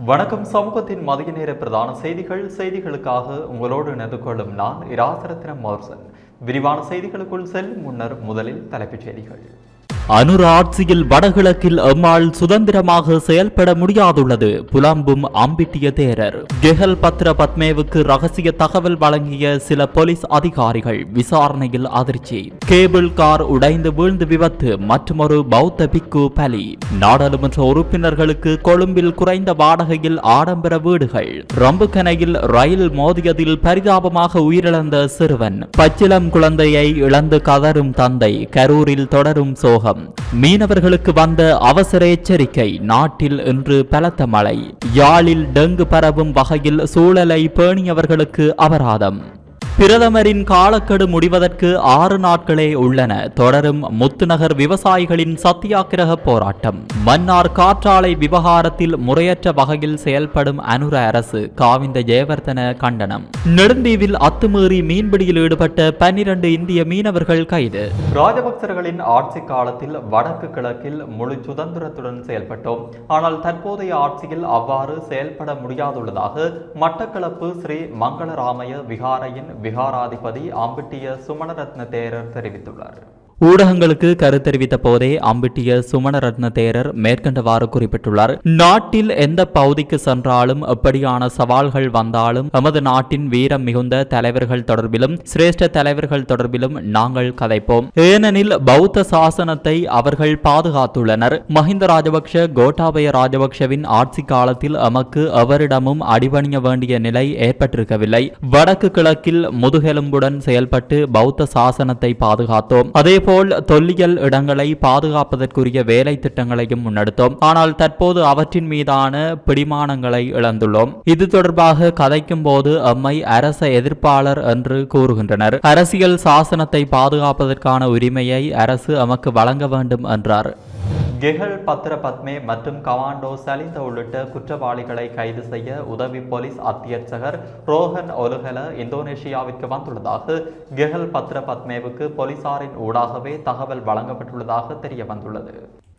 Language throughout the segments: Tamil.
வணக்கம். சமூகத்தின் மதிய நேர பிரதான செய்திகளுக்காக உங்களோடு இணைந்து கொள்ளும் நான் இராசரத்னம் மோர்சன். விரிவான செய்திகளுக்குள் செல்லும் முன்னர் முதலில் தலைப்புச் செய்திகள். அனுர ஆட்சியில் வடகிழக்கில் எம்மால் சுதந்திரமாக செயல்பட முடியாதுள்ளது புலம்பும் அம்பிட்டிய தேரர். கெஹல் பத்ர பத்மேவுக்கு ரகசிய தகவல் வழங்கிய சில போலீஸ் அதிகாரிகள் விசாரணையில் அதிர்ச்சி. கேபிள் கார் உடைந்து வீழ்ந்து விபத்து, மற்றொரு பௌத்த பிக்கு பலி. நாடாளுமன்ற உறுப்பினர்களுக்கு கொழும்பில் குறைந்த வாடகையில் ஆடம்பர வீடுகள். ரம்புக்கனையில் ரயில் மோதியதில் பரிதாபமாக உயிரிழந்த சிறுவன். பச்சிளம் குழந்தையை இழந்து கதரும் தந்தை. கரூரில் தொடரும் சோகம். மீனவர்களுக்கு வந்த அவசர எச்சரிக்கை. நாட்டில் இன்று பலத்த மழை. யாழில் டெங்கு பரவும் வகையில் சூழலை பேணியவர்களுக்கு அபராதம். பிரதமரின் காலக்கெடு முடிவதற்கு 6 நாட்களே உள்ளன. தொடரும் முத்துநகர் விவசாயிகளின் சத்தியாகிரக போராட்டம். மன்னார் காற்றாலை விவகாரத்தில் முறையற்ற வகையில் செயல்படும் அனுர அரசு. காவிந்த ஜெயவர்தன கண்டனம். நெடுந்தீவில் அத்துமீறி மீன்பிடியில் ஈடுபட்ட 12 இந்திய மீனவர்கள் கைது. ராஜபக்சர்களின் ஆட்சி காலத்தில் வடக்கு கிழக்கில் முழு சுதந்திரத்துடன் செயல்பட்டோம். ஆனால் தற்போதைய ஆட்சியில் அவ்வாறு செயல்பட முடியாதுள்ளதாக மட்டக்களப்பு ஸ்ரீ மங்களராமய விகாரையின் விகாராதிபதி அம்பிட்டிய சுமணரத்ன தேரர் தெரிவித்துள்ளார். ஊடகங்களுக்கு கருத்தெரிவித்த போதே அம்பிட்டிய சுமணரத்ன தேரர் மேற்கண்டவாறு குறிப்பிட்டுள்ளார். நாட்டில் எந்த பகுதிக்கு சென்றாலும் எப்படியான சவால்கள் வந்தாலும் எமது நாட்டின் வீரம் மிகுந்த தலைவர்கள் தொடர்பிலும் சிரேஷ்ட தலைவர்கள் தொடர்பிலும் நாங்கள் கதைப்போம். ஏனெனில் பௌத்த சாசனத்தை அவர்கள் பாதுகாத்துள்ளனர். மஹிந்த ராஜபக்ஷ கோட்டாபய ராஜபக்ஷவின் ஆட்சி காலத்தில் எமக்கு எவரிடமும் அடிபணிய வேண்டிய நிலை ஏற்பட்டிருக்கவில்லை. வடக்கு கிழக்கில் முதுகெலும்புடன் செயல்பட்டு பௌத்த சாசனத்தை பாதுகாத்தோம். அதேபோல் தொல்லியல் இடங்களை பாதுகாப்பதற்குரிய வேலை திட்டங்களையும் முன்னெடுத்தோம். ஆனால் தற்போது அவற்றின் மீதான பிடிமானங்களை இழந்துள்ளோம். இது தொடர்பாக கதைக்கும் போது எம்மை அரச எதிர்ப்பாளர் என்று கூறுகின்றனர். அரசியல் சாசனத்தை பாதுகாப்பதற்கான உரிமையை அரசு எமக்கு வழங்க வேண்டும் என்றார். கெஹல் பத்ர பத்மே மற்றும் கமாண்டோ சலிந்த உள்ளிட்ட குற்றவாளிகளை கைது செய்ய உதவி போலீஸ் அத்தியட்சகர் ரோஹன் ஒலுஹல இந்தோனேஷியாவிற்கு வந்துள்ளதாக கெஹல் பத்ர பத்மேவுக்கு போலீசாரின் ஊடாகவே தகவல் வழங்கப்பட்டுள்ளதாக தெரிய வந்துள்ளது.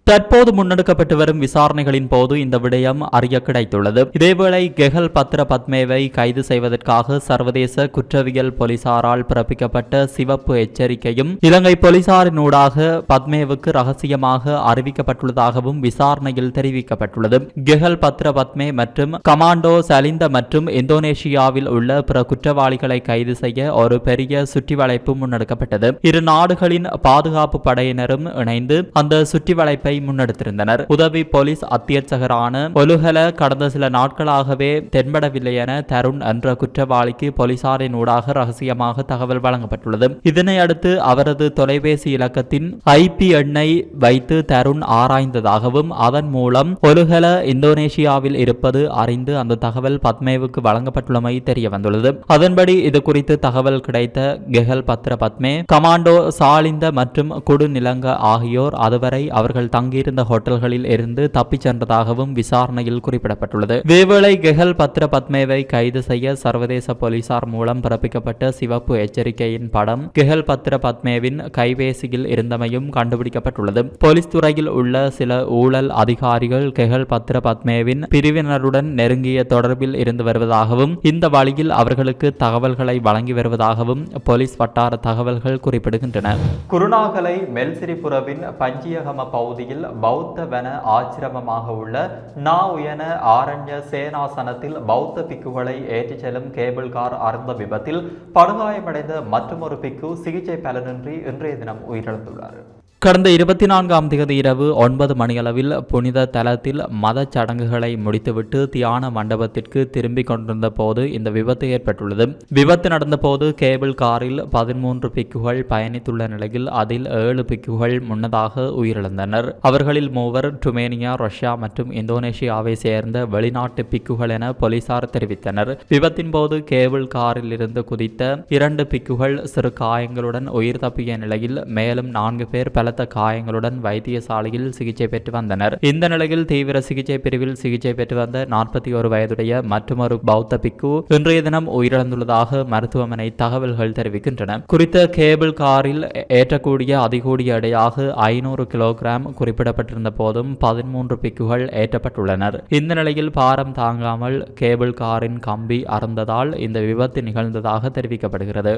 தற்போது முன்னெடுக்கப்பட்டு வரும் விசாரணைகளின் போது இந்த விடயம் அறிய கிடைத்துள்ளது. இதேவேளை கெஹல் பத்ர பத்மேவை கைது செய்வதற்காக சர்வதேச குற்றவியல் போலீசாரால் பிறப்பிக்கப்பட்ட சிவப்பு எச்சரிக்கையும் இலங்கை போலீசாரின் ஊடாக பத்மேவுக்கு ரகசியமாக அறிவிக்கப்பட்டுள்ளதாகவும் விசாரணையில் தெரிவிக்கப்பட்டுள்ளது. கெஹல் பத்ர பத்மே மற்றும் கமாண்டோ சலிந்த மற்றும் இந்தோனேஷியாவில் உள்ள பிற குற்றவாளிகளை கைது செய்ய ஒரு பெரிய சுற்றிவளைப்பு முன்னெடுக்கப்பட்டது. இரு நாடுகளின் பாதுகாப்பு படையினரும் இணைந்து அந்த சுற்றிவளைப்பை முன்னெடுத்திருந்தனர். உதவி போலீஸ் அத்தியட்சகரான ஒலுஹல கடந்த சில நாட்களாகவே தென்படவில்லை என தருண் என்ற குற்றவாளிக்கு போலீசாரின் ஊடாக ரகசியமாக தகவல் வழங்கப்பட்டுள்ளது. இதனை அடுத்து அவரது தொலைபேசி இலக்கத்தின் IP எண்ணை வைத்து தருண் ஆராய்ந்ததாகவும் அதன் மூலம் ஒலுஹல இந்தோனேஷியாவில் இருப்பது அறிந்து அந்த தகவல் பத்மேவுக்கு வழங்கப்பட்டுள்ளமை தெரிய வந்துள்ளது. அதன்படி இது குறித்து தகவல் கிடைத்த கெஹல் பத்ர பத்மே, கமாண்டோ சாலிந்த மற்றும் குடு நிலங்க ஆகியோர் அதுவரை அவர்கள் தங்கியிருந்த ஹோட்டல்களில் இருந்து தப்பிச் சென்றதாகவும் விசாரணையில் குறிப்பிடப்பட்டுள்ளது. வேவேளை கெஹல் பத்ர பத்மேவை கைது செய்ய சர்வதேச போலீசார் மூலம் பிறப்பிக்கப்பட்ட சிவப்பு எச்சரிக்கையின் படம் கெஹல் பத்ர பத்மேவின் கைபேசியில் இருந்தமையும் கண்டுபிடிக்கப்பட்டுள்ளது. போலீஸ் துறையில் உள்ள சில ஊழல் அதிகாரிகள் கெஹல் பத்ர பத்மேவின் பிரிவினருடன் நெருங்கிய தொடர்பில் இருந்து வருவதாகவும் இந்த வழியில் அவர்களுக்கு தகவல்களை வழங்கி வருவதாகவும் போலீஸ் வட்டார தகவல்கள் குறிப்பிடுகின்றன. குருநாகலை மெல்சிரிபுரவின் பஞ்சியகம பகுதியில் பௌத்த வன ஆச்சிரமமாக உள்ள நா உயன ஆரண்ய சேனாசனத்தில் பௌத்த பிக்குகளை ஏற்றிச் செல்லும் கேபிள் கார் அறுந்த விபத்தில் படுகாயமடைந்த மற்றொரு பிக்கு சிகிச்சை பலனின்றி இன்றைய தினம் உயிரிழந்துள்ளார். கடந்த 24ஆம் தேதி இரவு 9 மணியளவில் புனித தலத்தில் மத சடங்குகளை முடித்துவிட்டு தியான மண்டபத்திற்கு திரும்பிக் கொண்டிருந்த போது இந்த விபத்து ஏற்பட்டுள்ளது. விபத்து நடந்த போது கேபிள் காரில் 13 பிக்குகள் பயணித்துள்ள நிலையில் அதில் 7 பிக்குகள் முன்னதாக உயிரிழந்தனர். அவர்களில் 3 டுமேனியா, ரஷ்யா மற்றும் இந்தோனேஷியாவை சேர்ந்த வெளிநாட்டு பிக்குகள் என போலீசார் தெரிவித்தனர். விபத்தின் போது கேபிள் காரில் இருந்து குதித்த 2 பிக்குகள் சிறு காயங்களுடன் உயிர் தப்பிய நிலையில் மேலும் 4 பேர் பல பலத்த காயங்களுடன் வைத்தியசாலையில் சிகிச்சை பெற்று வந்தனர். இந்த நிலையில் தீவிர சிகிச்சை பிரிவில் சிகிச்சை பெற்று வந்த 41 வயதுடைய மற்றொரு பௌத்த பிக்கு இன்றைய தினம் உயிரிழந்துள்ளதாக மருத்துவமனை தகவல்கள் தெரிவிக்கின்றன. குறித்த கேபிள் காரில் ஏற்றக்கூடிய அதிகூடிய எடையாக 500 கிலோகிராம் குறிப்பிடப்பட்டிருந்த போதும் 13 பிக்குகள் ஏற்றப்பட்டுள்ளனர். இந்த நிலையில் பாரம் தாங்காமல் கேபிள் காரின் கம்பி அறுந்ததால் இந்த விபத்து நிகழ்ந்ததாக தெரிவிக்கப்படுகிறது.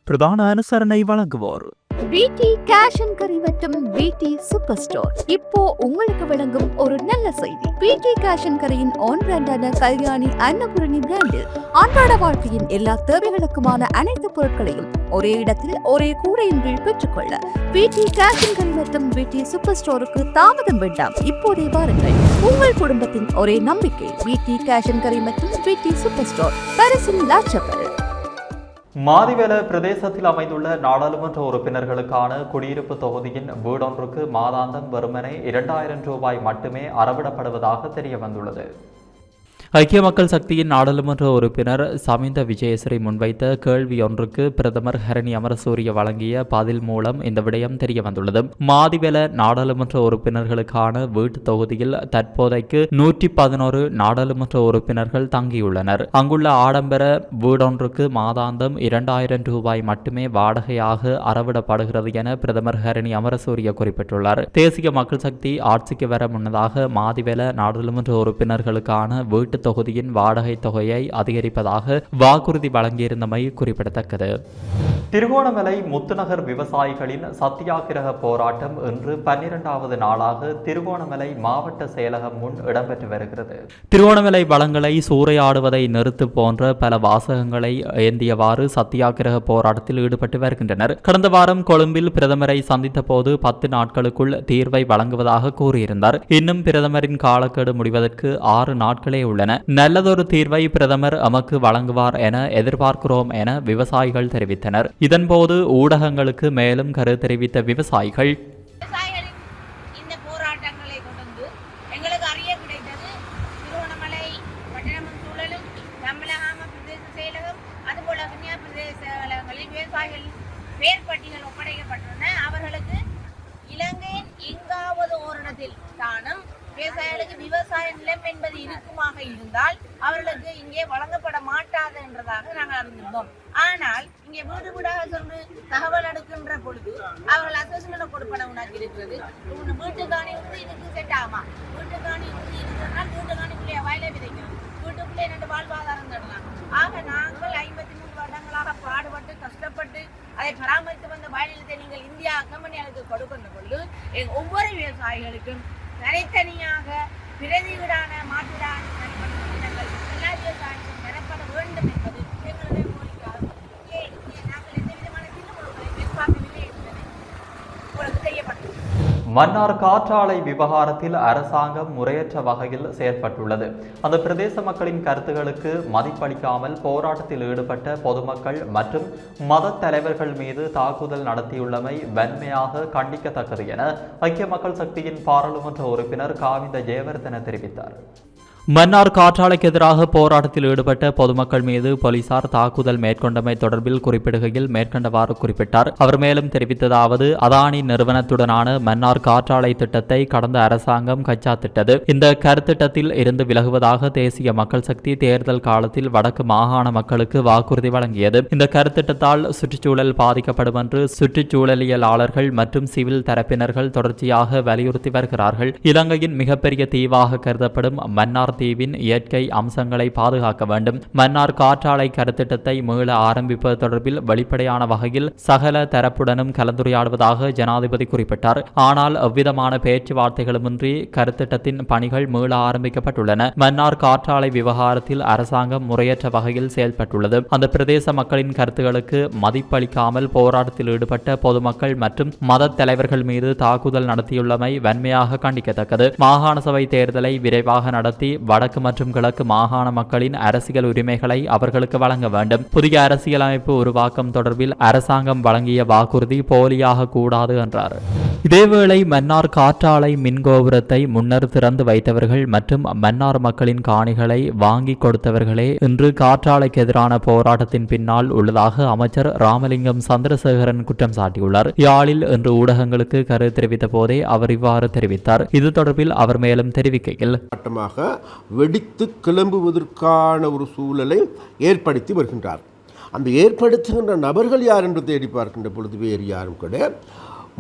பிரதான அனுசரணை வழங்குவோர் பிடி கேஷ் அண்ட் கரி மற்றும் பிடி சூப்பர் ஸ்டோர். இப்போ உங்களுக்கு வழங்கும் ஒரு நல்ல செய்தி. பிடி கேஷ் அண்ட் கரியின் ஆன் பிராண்டான கல்யாணி அன்னபூரணி பிராண்டில் அன்றாட வாழ்க்கையின் எல்லா தேவைகளுக்குமான அனைத்து பொருட்களையும் ஒரே இடத்தில் ஒரே கூரையின் கீழ் பெற்றுக்கொள்ள பிடி கேஷ் அண்ட் கரி மற்றும் பிடி சூப்பர் ஸ்டோருக்கு தாமதம் வேண்டாம். இப்போதே வாருங்கள். உங்கள் குடும்பத்தின் ஒரே நம்பிக்கை பிடி கேஷ் அண்ட் கரி மற்றும் பிடி சூப்பர் ஸ்டோர், பாரிஸின் லா சப்பல். மாதிவேல பிரதேசத்தில் அமைந்துள்ள நாடாளுமன்ற உறுப்பினர்களுக்கான குடியிருப்பு தொகுதியின் வீடொன்றுக்கு மாதாந்தம் வெறுமனே 2000 ரூபாய் மட்டுமே அறவிடப்படுவதாக தெரிய வந்துள்ளது. ஐக்கிய மக்கள் சக்தியின் நாடாளுமன்ற உறுப்பினர் சமிந்த விஜயஸ்ரீ முன்வைத்த கேள்வி ஒன்றுக்கு பிரதமர் ஹரணி அமரசூரிய வழங்கிய பதில் மூலம் இந்த விடயம் தெரிய வந்துள்ளது. மாதிவெல நாடாளுமன்ற உறுப்பினர்களுக்கான வீட்டு தொகுதியில் தற்போதைக்கு 111 நாடாளுமன்ற உறுப்பினர்கள் தங்கியுள்ளனர். அங்குள்ள ஆடம்பர வீடொன்றுக்கு மாதாந்தம் 2000 ரூபாய் மட்டுமே வாடகையாக அறவிடப்படுகிறது என பிரதமர் ஹரணி அமரசூரிய குறிப்பிட்டுள்ளார். தேசிய மக்கள் சக்தி ஆட்சிக்கு வர முன்னதாக மாதிவெல நாடாளுமன்ற உறுப்பினர்களுக்கான வீட்டு தொகுதியின் வாடகை தொகையை அதிகரிப்பதாக வாக்குறுதி வழங்கியிருந்தமை குறிப்பிடத்தக்கது. திருகோணமலை முத்துநகர் விவசாயிகளின் சத்தியாகிரக போராட்டம் இன்று 12வது நாளாக திருகோணமலை மாவட்ட செயலகம் முன் இடம்பெற்று வருகிறது. திருகோணமலை வளங்களை சூறையாடுவதை நிறுத்து போன்ற பல வாசகங்களை ஏந்தியவாறு சத்தியாகிரக போராட்டத்தில் ஈடுபட்டு வருகின்றனர். கடந்த வாரம் கொழும்பில் பிரதமரை சந்தித்த போது 10 நாட்களுக்குள் தீர்வை வழங்குவதாக கூறியிருந்தார். இன்னும் பிரதமரின் காலக்கெடு முடிவதற்கு 6 நாட்களே உள்ளன. நல்லதொரு தீர்வை பிரதமர் எமக்கு வழங்குவார் என எதிர்பார்க்கிறோம் என விவசாயிகள் தெரிவித்தனர். இதன்போது ஊடகங்களுக்கு மேலும் கருத்து தெரிவித்த விவசாயிகள், இந்த போராட்டங்களை தொடர்ந்து எங்களுக்கு அறிய கிடைத்தது திருவண்ணாமலை பட்டணமும் சூழலும் தமிழகாம பிரதேச செயலகம் அதுபோல கன்னியா பிரதேச செயலகங்களில் விவசாயிகள் பேர் பட்டியல் ஒப்படைக்கப்பட்டுள்ளன. அவர்களுக்கு இலங்கையின் எங்காவது ஓரிடத்தில் தானும் விவசாயிகளுக்கு விவசாய நிலம் என்பது இருக்குமாக இருந்தால் அவர்களுக்கு இங்கே வழங்கப்பட மாட்டாது என்றதாக நாங்கள் அறிந்திருந்தோம். ஆனால் இங்கே வீடு வீடாக சென்று தகவல் எடுக்கின்ற பொழுது அவர்கள் அசஸ்மெண்ட் கொடுப்பன உனக்கு இருக்கிறது. வீட்டுக்காணி வந்து இதுக்கு செட் ஆகுமா, வீட்டுக்காணி வந்து இருக்கிறதுனால் வீட்டுக்காணிக்குள்ளே வயலை விதைக்கணும், வீட்டுக்குள்ளே 2 வாழ்வாதாரம் தரலாம். ஆக நாங்கள் 53 வருடங்களாக பாடுபட்டு கஷ்டப்பட்டு அதை பராமரித்து வந்த வயலிலத்தை நீங்கள் இந்தியா கம்பெனிகளுக்கு கொடுக்கின்ற பொழுது ஒவ்வொரு விவசாயிகளுக்கும் தனித்தனியாக பிரதிவீடான மாற்றுடான இடங்கள் எல்லா விவசாயிகளுக்கும் பெறப்பட வேண்டும் என்பது எங்களுடைய கோரிக்கையாகும். நாங்கள் எந்த விதமான தீர்வுகளை எதிர்பார்க்கவில்லை என்பதை உங்களுக்கு தெரியப்பட்டது. மன்னார் காற்றாலை விவகாரத்தில் அரசாங்கம் முறையற்ற வகையில் செயற்பட்டுள்ளது. அந்த பிரதேச மக்களின் கருத்துகளுக்கு மதிப்பளிக்காமல் போராட்டத்தில் ஈடுபட்ட பொதுமக்கள் மற்றும் மத தலைவர்கள் மீது தாக்குதல் நடத்தியுள்ளமை வன்மையாக கண்டிக்கத்தக்கது என ஐக்கிய மக்கள் சக்தியின் பாராளுமன்ற உறுப்பினர் காவிந்த ஜெயவர்தன தெரிவித்தார். மன்னார் காற்றாலைக்கு எதிராக போராட்டத்தில் ஈடுபட்ட பொதுமக்கள் மீது போலீசார் தாக்குதல் மேற்கொண்டமை தொடர்பில் குறிப்பிடுகையில் மேற்கண்டவாறு குறிப்பிட்டார். அவர் மேலும் தெரிவித்ததாவது, அதானி நிறுவனத்துடனான மன்னார் காற்றாலை திட்டத்தை கடந்த அரசாங்கம் கச்சாத்திட்டது. இந்த கருத்திட்டத்தில் இருந்து விலகுவதாக தேசிய மக்கள் சக்தி தேர்தல் காலத்தில் வடக்கு மாகாண மக்களுக்கு வாக்குறுதி வழங்கியது. இந்த கருத்திட்டத்தால் சுற்றுச்சூழல் பாதிக்கப்படும் என்று சுற்றுச்சூழலியலாளர்கள் மற்றும் சிவில் தரப்பினர்கள் தொடர்ச்சியாக வலியுறுத்தி வருகிறார்கள். இலங்கையின் மிகப்பெரிய தீவாக கருதப்படும் மன்னார் தீவின் இயற்கை அம்சங்களை பாதுகாக்க வேண்டும். மன்னார் காற்றாலை கருத்திட்டத்தை மீள ஆரம்பிப்பது தொடர்பில் வெளிப்படையான வகையில் சகல தரப்புடனும் கலந்துரையாடுவதாக ஜனாதிபதி குறிப்பிட்டார். ஆனால் எவ்விதமான பேச்சுவார்த்தைகளுமின்றி கருத்திட்டத்தின் பணிகள் மீள ஆரம்பிக்கப்பட்டுள்ளன. மன்னார் காற்றாலை விவகாரத்தில் அரசாங்கம் முறையற்ற வகையில் செயல்பட்டுள்ளது. அந்த பிரதேச மக்களின் கருத்துகளுக்கு மதிப்பளிக்காமல் போராட்டத்தில் ஈடுபட்ட பொதுமக்கள் மற்றும் மத தலைவர்கள் மீது தாக்குதல் நடத்தியுள்ளமை வன்மையாக கண்டிக்கத்தக்கது. மாகாண சபை தேர்தலை விரைவாக நடத்தி வடக்கு மற்றும் கிழக்கு மாகாண மக்களின் அரசியல் உரிமைகளை அவர்களுக்கு வழங்க வேண்டும். புதிய அரசியலமைப்பு உருவாக்கம் தொடர்பில் அரசாங்கம் வழங்கிய வாக்குறுதி போலியாக கூடாது என்றார். இதேவேளை மன்னார் காற்றாலை மின்கோபுரத்தை முன்னர் திறந்து வைத்தவர்கள் மற்றும் மன்னார் மக்களின் காணிகளை வாங்கி கொடுத்தவர்களே இன்று காற்றாலைக்கு எதிரான போராட்டத்தின் பின்னால் உள்ளதாக அமைச்சர் ராமலிங்கம் சந்திரசேகரன் குற்றம் சாட்டியுள்ளார். யாழில் இன்று ஊடகங்களுக்கு கருத்து தெரிவித்த போதே அவர் இவ்வாறு தெரிவித்தார். இது தொடர்பில் அவர் மேலும் தெரிவிக்கையில், வெடித்து கிளம்புவதற்கான ஒரு சூழலை ஏற்படுத்தி வருகின்றார். அந்த ஏற்படுத்துகின்ற நபர்கள் யார் என்று தேடி பார்க்கின்ற பொழுது வேறு யாரும் கிடையாது.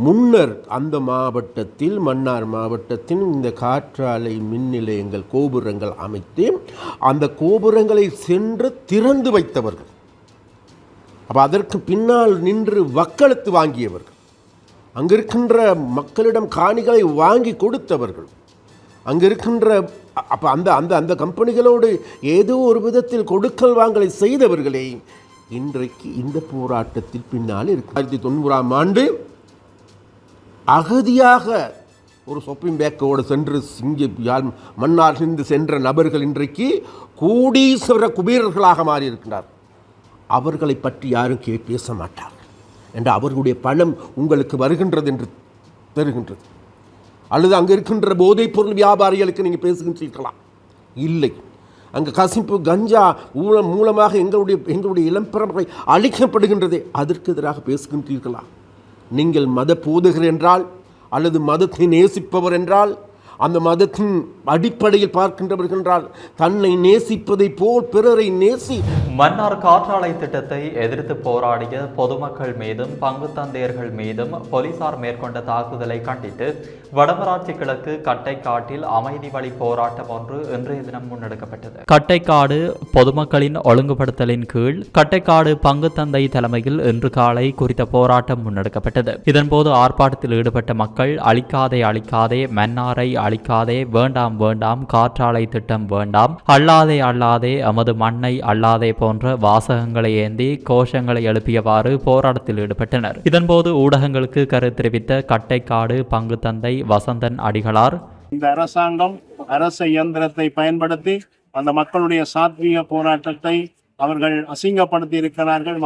முன்னர் அந்த மாவட்டத்தில் மன்னார் மாவட்டத்தின் இந்த காற்றாலை மின் நிலையங்கள் கோபுரங்கள் அமைத்து அந்த கோபுரங்களை சென்று திறந்து வைத்தவர்கள். அப்போ அதற்கு பின்னால் நின்று வக்களத்து வாங்கியவர்கள், அங்கிருக்கின்ற மக்களிடம் காணிகளை வாங்கி கொடுத்தவர்கள், அங்கிருக்கின்ற அப்போ அந்த அந்த அந்த கம்பெனிகளோடு ஏதோ ஒரு விதத்தில் கொடுக்கல் வாங்கலை செய்தவர்களே இன்றைக்கு இந்த போராட்டத்தில் பின்னால் 1990ஆம் ஆண்டு அகதியாக ஒரு ஷாப்பிங் பேக்கோடு சென்று மன்னாரிலிருந்து சென்ற நபர்கள் இன்றைக்கு கோடீஸ்வர குபீரர்களாக மாறியிருக்கிறார். அவர்களை பற்றி யாரும் பேச மாட்டார்கள் என்று அவர்களுடைய பணம் உங்களுக்கு வருகின்றது என்று தெரிகின்றது. அல்லது அங்கே இருக்கின்ற போதைப் பொருள் வியாபாரிகளுக்கு நீங்கள் பேசுகின்றீர்களா? இல்லை. அங்கே கசிப்பு கஞ்சா மூலமாக எங்களுடைய இளம்பரம்பரை அழிக்கப்படுகின்றதே, அதற்கு எதிராக பேசுகின்றீர்களா? நீங்கள் மத போதகர் என்றால் அல்லது மதத்தை நேசிப்பவர் என்றால், அந்த மதத்தின் அடிப்படையில் பார்க்கின்றவர்கள் என்றால் தன்னை நேசிப்பதை போல் பிறரை நேசி. மன்னார் காற்றாலை திட்டத்தை எதிர்த்து போராடிய பொதுமக்கள் மீதும் பங்கு தந்தையர்கள் மீதும் போலீசார் மேற்கொண்ட தாக்குதலை கண்டித்து வடமராட்சி கிழக்கு கட்டைக்காட்டில் அமைதி வழி போராட்டம் ஒன்று இன்றைய தினம் முன்னெடுக்கப்பட்டது. கட்டைக்காடு பொதுமக்களின் ஒழுங்குபடுத்தலின் கீழ் கட்டைக்காடு பங்கு தந்தை தலைமையில் இன்று காலை குறித்த போராட்டம் முன்னெடுக்கப்பட்டது. இதன்போது ஆர்ப்பாட்டத்தில் ஈடுபட்ட மக்கள் அழிக்காதே அழிக்காதே, மன்னாரை அழிக்காதே, வேண்டாம் வேண்டாம், காற்றாலை திட்டம் வேண்டாம், அல்லாதே அல்லாதே, எமது மண்ணை அல்லாதே போன்ற வாசகங்களை ஏந்தி கோஷங்களை எழுப்பியவாறு போராட்டத்தில் ஈடுபட்டனர். இதன்போது ஊடகங்களுக்கு கருத்து தெரிவித்த கட்டைக்காடு பங்கு தந்தை வசந்தன் அடிகளார், இந்த அரசாங்கம் அரச இயந்திரத்தை பயன்படுத்தி அந்த மக்களுடைய சாத்வீக போராட்டத்தை அவர்கள் அசிங்கப்படுத்தி இருக்கிறார்கள்.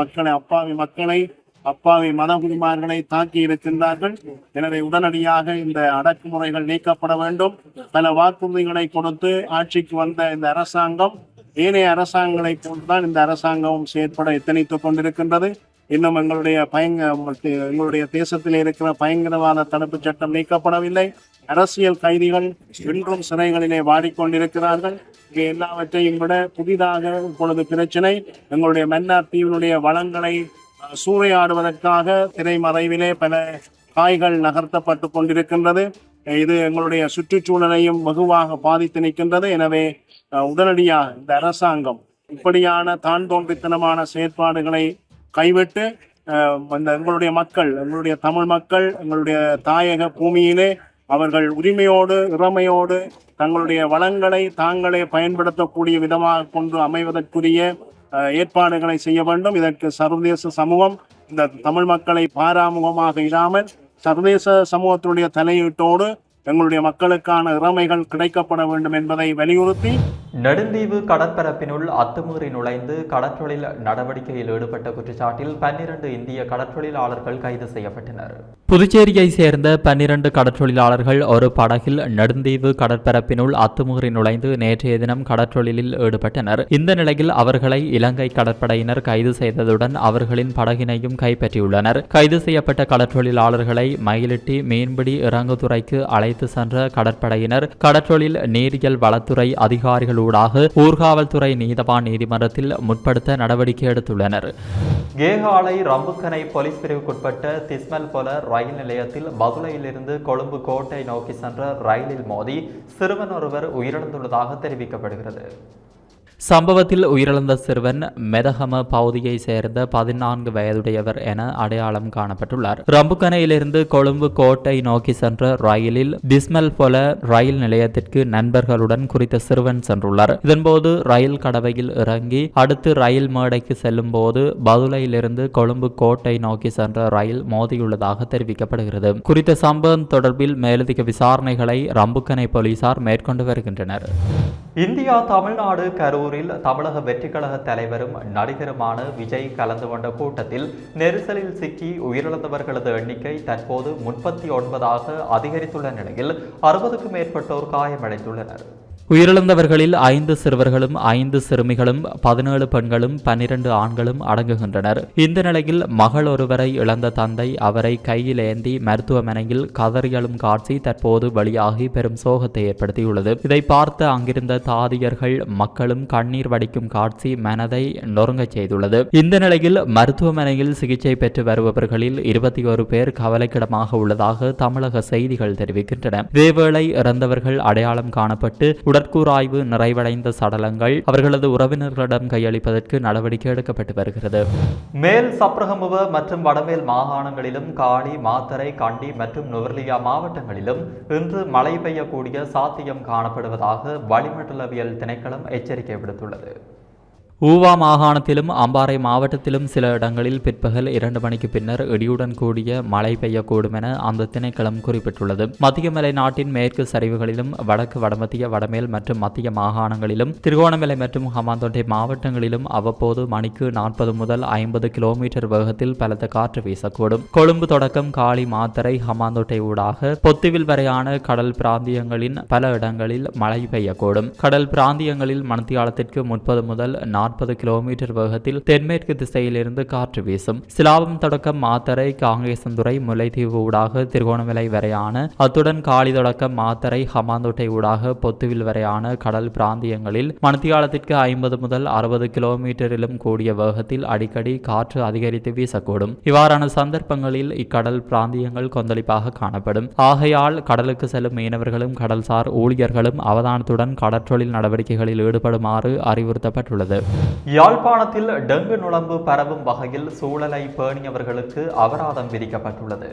அப்பாவி மதகுருமார்களை தாக்கி இருக்கின்றார்கள். எனவே உடனடியாக இந்த அடக்குமுறைகள் நீக்கப்பட வேண்டும். பல வாக்குறுதிகளை கொடுத்து ஆட்சிக்கு வந்த இந்த அரசாங்கம் ஏனைய அரசாங்கங்களை போன்றுதான் இந்த அரசாங்கமும் செயற்பட எத்தனித்துக் கொண்டிருக்கின்றது. இன்னும் எங்களுடைய தேசத்தில் இருக்கிற பயங்கரவாத தடுப்பு சட்டம் நீக்கப்படவில்லை. அரசியல் கைதிகள் இன்றும் சிறைகளிலே வாடிக்கொண்டிருக்கிறார்கள். இங்கே எல்லாவற்றையும் விட புதிதாக இப்பொழுது பிரச்சனை, எங்களுடைய மன்னார் தீவினுடைய வளங்களை சூறையாடுவதற்காக திரைமறைவிலே பல காய்கள் நகர்த்தப்பட்டு கொண்டிருக்கின்றது. இது எங்களுடைய சுற்றுச்சூழலையும் வெகுவாக பாதித்து நிற்கின்றது. எனவே உடனடியாக இந்த அரசாங்கம் இப்படியான தான் தோன்றித்தனமான செயற்பாடுகளை கைவிட்டு எங்களுடைய மக்கள், எங்களுடைய தமிழ் மக்கள், எங்களுடைய தாயக பூமியிலே அவர்கள் உரிமையோடு இறமையோடு தங்களுடைய வளங்களை தாங்களே பயன்படுத்தக்கூடிய விதமாக கொண்டு அமைவதற்குரிய ஏற்பாடுகளை செய்ய வேண்டும். இதற்கு சர்வதேச சமூகம் இந்த தமிழ் மக்களை பாராமுகமாக இல்லாமல் சர்வதேச சமூகத்தினுடைய தலையீட்டோடு எங்களுடைய மக்களுக்கான இறமைகள் கிடைக்கப்பட வேண்டும் என்பதை வலியுறுத்தி, நெடுந்தீவு கடற்பரப்பினுள் அத்துமீறி நுழைந்து கடற்றொழில் நடவடிக்கையில் ஈடுபட்ட குற்றச்சாட்டில் 12 இந்திய கடற்றொழிலாளர்கள் கைது செய்யப்பட்டனர். புதுச்சேரியை சேர்ந்த 12 கடற்றொழிலாளர்கள் ஒரு படகில் நெடுந்தீவு கடற்பரப்பினுள் அத்துமீறி நுழைந்து நேற்றைய தினம் கடற்றொழிலில் ஈடுபட்டனர். இந்த நிலையில் அவர்களை இலங்கை கடற்படையினர் கைது செய்ததுடன் அவர்களின் படகினையும் கைப்பற்றியுள்ளனர். கைது செய்யப்பட்ட கடற்றொழிலாளர்களை மயிலிட்டி மீன்பிடி இறங்குதுறைக்கு அழைத்து சென்ற கடற்படையினர் கடற்றொழில் நீரியல் வளத்துறை அதிகாரிகளூடாக ஊர்காவல்துறை நீதவான் நீதிமன்றத்தில் முற்படுத்த நடவடிக்கை எடுத்துள்ளனர். கேகாலை ரம்புக்கனை போலீஸ் பிரிவுக்குட்பட்ட திஸ்மல் போல ரயில் நிலையத்தில் பதுளையிலிருந்து கொழும்பு கோட்டை நோக்கி சென்ற ரயிலில் மோதி சிறுவன் ஒருவர் உயிரிழந்துள்ளதாக தெரிவிக்கப்படுகிறது. சம்பவத்தில் உயிரிழந்த சிறுவன் மெதகம பகுதியை சேர்ந்த 14 வயதுடையவர் என அடையாளம் காணப்பட்டுள்ளார். ரம்புக்கனையிலிருந்து கொழும்பு கோட்டை நோக்கி சென்ற ரயிலில் பிஸ்மல் போல ரயில் நிலையத்திற்கு நண்பர்களுடன் குறித்த சிறுவன் சென்றுள்ளார். இதன்போது ரயில் கடவையில் இறங்கி அடுத்து ரயில் மேடைக்கு செல்லும் போது பதுளையிலிருந்து கொழும்பு கோட்டை நோக்கி சென்ற ரயில் மோதியுள்ளதாக தெரிவிக்கப்படுகிறது. குறித்த சம்பவம் தொடர்பில் மேலதிக விசாரணைகளை ரம்புக்கனை போலீசார் மேற்கொண்டு வருகின்றனர். இந்தியா தமிழ்நாடு கரூரில் தமிழக வெற்றிக்கழக தலைவரும் நடிகருமான விஜய் கலந்து கொண்ட கூட்டத்தில் நெரிசலில் சிக்கி உயிரிழந்தவர்களது எண்ணிக்கை தற்போது 39ஆக அதிகரித்துள்ள நிலையில் 60க்கும் மேற்பட்டோர் காயமடைந்துள்ளனர். உயிரிழந்தவர்களில் 5 சிறுவர்களும் 5 சிறுமிகளும் 17 பெண்களும் 12 ஆண்களும் அடங்குகின்றனர். இந்த நிலையில் மகள் ஒருவரை இழந்த தந்தை அவரை கையில் ஏந்தி மருத்துவமனையில் கதறியலும் காட்சி தற்போது வெளியாகி பெரும் சோகத்தை ஏற்படுத்தியுள்ளது. இதை பார்த்த அங்கிருந்த தாதியர்கள் மக்களும் கண்ணீர் வடிக்கும் காட்சி மனதை நொறுங்கச் செய்துள்ளது. இந்த நிலையில் மருத்துவமனையில் சிகிச்சை பெற்று வருபவர்களில் 21 பேர் கவலைக்கிடமாக உள்ளதாக தமிழக செய்திகள் தெரிவிக்கின்றன. இதேவேளை இறந்தவர்கள் அடையாளம் காணப்பட்டு உடற்கூறாய்வு நிறைவடைந்த சடலங்கள் அவர்களது உறவினர்களிடம் கையளிப்பதற்கு நடவடிக்கை எடுக்கப்பட்டு வருகிறது. மேல் சப்ரகமுவ மற்றும் வடமேல் மாகாணங்களிலும் காலி, மாத்தறை, கண்டி மற்றும் நுவர்லியா மாவட்டங்களிலும் இன்று மழை பெய்யக்கூடிய சாத்தியம் காணப்படுவதாக வளிமண்டலவியல் திணைக்களம் எச்சரிக்கை விடுத்துள்ளது. ஊவா மாகாணத்திலும் அம்பாறை மாவட்டத்திலும் சில இடங்களில் பிற்பகல் 2 மணிக்கு பின்னர் இடியுடன் கூடிய மழை பெய்யக்கூடும் என அந்த திணைக்களம் குறிப்பிட்டுள்ளது. மத்திய மலை நாட்டின் மேற்கு சரிவுகளிலும் வடக்கு, வடமத்திய, வடமேல் மற்றும் மத்திய மாகாணங்களிலும் திருகோணமலை மற்றும் ஹம்பாந்தோட்டை மாவட்டங்களிலும் அவ்வப்போது மணிக்கு 40 முதல் 50 கிலோமீட்டர் வேகத்தில் பலத்த காற்று வீசக்கூடும். கொழும்பு தொடக்கம் காலி, மாத்தறை, ஹம்பாந்தோட்டை ஊடாக பொத்துவில் வரையான கடல் பிராந்தியங்களின் பல இடங்களில் மழை பெய்யக்கூடும். கடல் பிராந்தியங்களில் மணித்தியாலத்திற்கு 30 முதல் 40 கிலோமீட்டர் வேகத்தில் தென்மேற்கு திசையிலிருந்து காற்று வீசும். சிலாபம் தொடக்கம் மாத்தறை, காங்கேசந்துறை, முல்லைத்தீவு ஊடாக திருகோணமலை வரையான, அத்துடன் காலி தொடக்கம் மாத்தறை, ஹம்பாந்தோட்டை ஊடாக பொத்துவில் வரையான கடல் பிராந்தியங்களில் மணித்தியாலத்திற்கு 50 முதல் 60 கிலோமீட்டரிலும் கூடிய வேகத்தில் அடிக்கடி காற்று அதிகரித்து வீசக்கூடும். இவ்வாறான சந்தர்ப்பங்களில் இக்கடல் பிராந்தியங்கள் கொந்தளிப்பாக காணப்படும். ஆகையால் கடலுக்கு செல்லும் மீனவர்களும் கடல்சார் ஊழியர்களும் அவதானத்துடன் கடற்றொழில் நடவடிக்கைகளில் ஈடுபடுமாறு அறிவுறுத்தப்பட்டுள்ளது. யாழ்ப்பாணத்தில் டெங்கு நுளம்பு பரவும் வகையில் சூழலை பேணியவர்களுக்கு அபராதம் விதிக்கப்பட்டுள்ளது.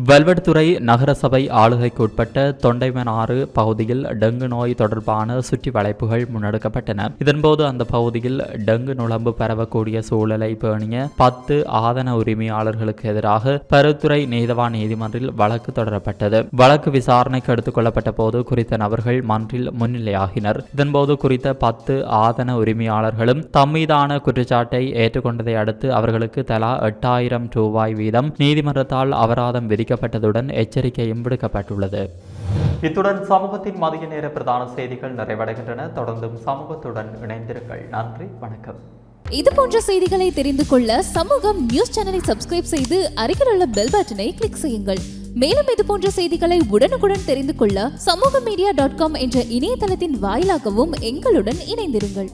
வல்வெடுத்துறை நகரசபை ஆளுகைக்கு உட்பட்ட தொண்டைமனாறு பகுதியில் டெங்கு நோய் தொடர்பான சுற்றி வளைப்புகள் முன்னெடுக்கப்பட்டன. இதன்போது அந்த பகுதியில் டெங்கு நுளம்பு பரவக்கூடிய சூழலை பேணிய 10 ஆதன உரிமையாளர்களுக்கு எதிராக பருத்துறை நீதவான் நீதிமன்றில் வழக்கு தொடரப்பட்டது. வழக்கு விசாரணைக்கு எடுத்துக் கொள்ளப்பட்ட போது குறித்த நபர்கள் மன்றில் முன்னிலையாகினர். இதன்போது குறித்த 10 ஆதன உரிமையாளர்களும் தம்மீதான குற்றச்சாட்டை ஏற்றுக்கொண்டதை அடுத்து அவர்களுக்கு தலா 8000 ரூபாய் வீதம் நீதிமன்றத்தால் அபராதம் விதிக்கப்பட்டதுடன் எச்சரிக்கையும் விடுக்கப்பட்டுள்ளது. இத்துடன் சமூகத்தின் மதிய நேர பிரதான செய்திகள் நிறைவடைகின்றன. தொடர்ந்தும் சமூகத்துடன் இணைந்திருங்கள். நன்றி, வணக்கம். இது போன்ற செய்திகளை தெரிந்து கொள்ள சமூகம் நியூஸ் சேனலை சப்ஸ்கிரைப் செய்து அருகில் உள்ள பெல் பட்டனை கிளிக் செய்யுங்கள். மேலும் இது போன்ற செய்திகளை உடனுக்குடன் தெரிந்து கொள்ள சமூகமீடியா.com என்ற இணையதளத்தின் வாயிலாகவும் எங்களுடன் இணைந்திருங்கள்.